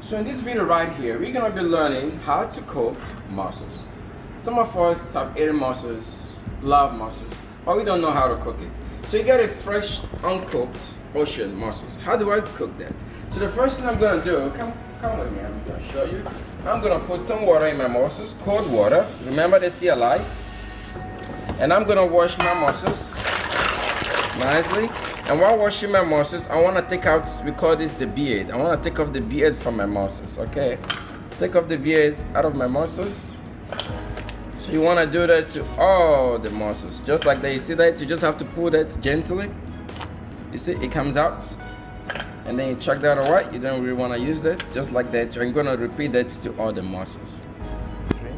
So in this video right here, we're gonna be learning how to cook mussels. Some of us have eaten mussels, love mussels, but we don't know how to cook it. So you get a fresh, uncooked ocean mussels. How do I cook that? So the first thing I'm gonna do, come with me, I'm gonna show you. I'm gonna put some water in my mussels, cold water. Remember they're still alive. And I'm gonna wash my mussels nicely. And while washing my mussels, I want to take out, we call this the beard. I want to take off the beard from my mussels, okay? Take off the beard out of my mussels. So you want to do that to all the mussels, just like that. You see that? You just have to pull that gently. You see, it comes out. And then you check that all right. You don't really want to use that, just like that. I'm going to repeat that to all the mussels. Okay.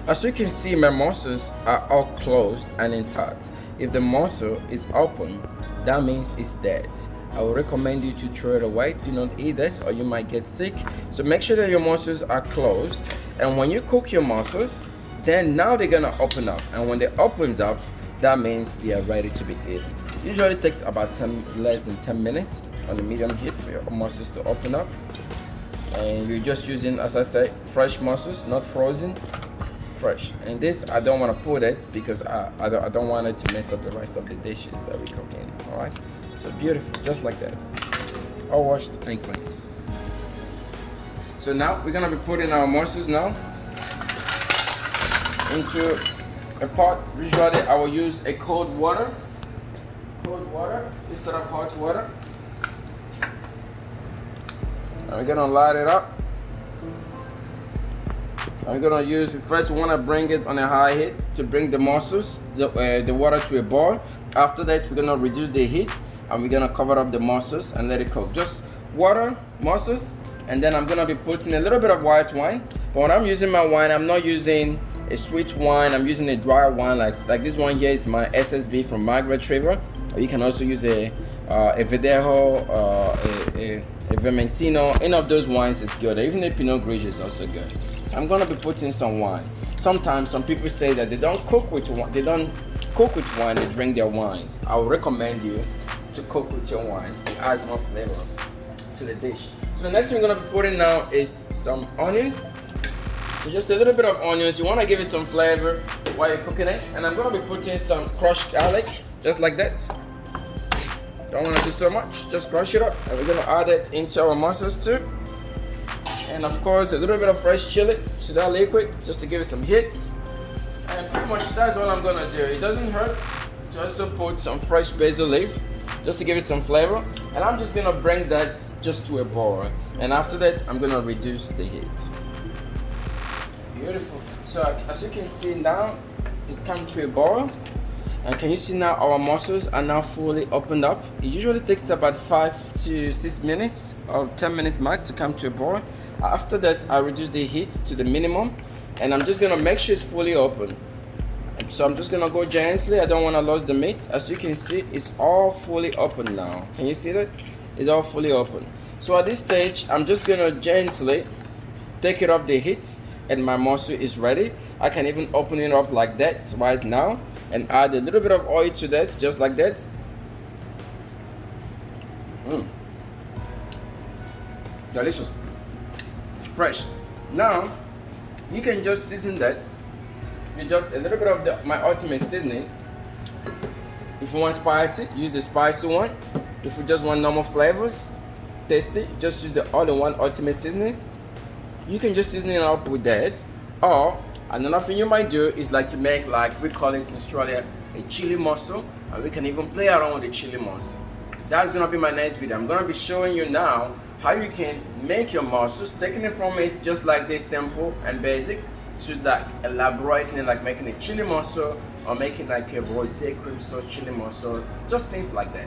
As you can see, my mussels are all closed and intact. If the mussel is open, that means it's dead. I will recommend you to throw it away. Do not eat it or you might get sick. So make sure that your mussels are closed. And when you cook your mussels, then now they're gonna open up. And when they opens up, that means they are ready to be eaten. Usually takes about less than 10 minutes on the medium heat for your mussels to open up. And you're just using, as I said, fresh mussels, not frozen. Fresh. And this I don't want to put it because I don't want it to mess up the rest of the dishes that we cook in. All right, so beautiful, just like that, all washed and clean. So now we're gonna be putting our mussels now into a pot. Usually I will use a cold water instead of hot water. And we're gonna light it up. I'm gonna use, first we wanna bring it on a high heat to bring the mussels, the water to a boil. After that, we're gonna reduce the heat and we're gonna cover up the mussels and let it cook. Just water, mussels, and then I'm gonna be putting a little bit of white wine. But when I'm using my wine, I'm not using a sweet wine, I'm using a dry wine like this one here is my SSB from Margaret River. Or you can also use a Verdejo, a Vermentino. Any of those wines is good. Even a Pinot Grigio is also good. I'm gonna be putting some wine. Sometimes some people say that they don't cook with wine, they drink their wines. I would recommend you to cook with your wine. It adds more flavor to the dish. So the next thing we're gonna be putting now is some onions. So just a little bit of onions. You wanna give it some flavor while you're cooking it. And I'm gonna be putting some crushed garlic, just like that. Don't wanna do so much, just crush it up. And we're gonna add it into our mussels too. And of course a little bit of fresh chili to that liquid just to give it some heat. And pretty much that's all I'm gonna do. It doesn't hurt to also put some fresh basil leaf just to give it some flavor. And I'm just gonna bring that just to a boil. And after that I'm gonna reduce the heat. Beautiful. So as you can see now, it's come to a boil. And can you see now our mussels are now fully opened up? It usually takes about 5 to 6 minutes or 10 minutes max to come to a boil. After that, I reduce the heat to the minimum and I'm just gonna make sure it's fully open. And so I'm just gonna go gently, I don't wanna lose the meat. As you can see, it's all fully open now. Can you see that? It's all fully open. So at this stage, I'm just gonna gently take it off the heat and my mussel is ready. I can even open it up like that right now and add a little bit of oil to that, just like that. Delicious, fresh. Now you can just season that with just a little bit of my ultimate seasoning. If you want spicy, use the spicy one. If you just want normal flavors, tasty, just use the all-in-one ultimate seasoning. You can just season it up with that. Or another thing you might do is like to make, like we call it in Australia, a chili mussel, and we can even play around with the chili mussel. That's gonna be my next video. I'm gonna be showing you now how you can make your mussels, taking it from it just like this simple and basic to like elaborating it, like making a chili mussel or making like a rosé cream sauce chili mussel, just things like that.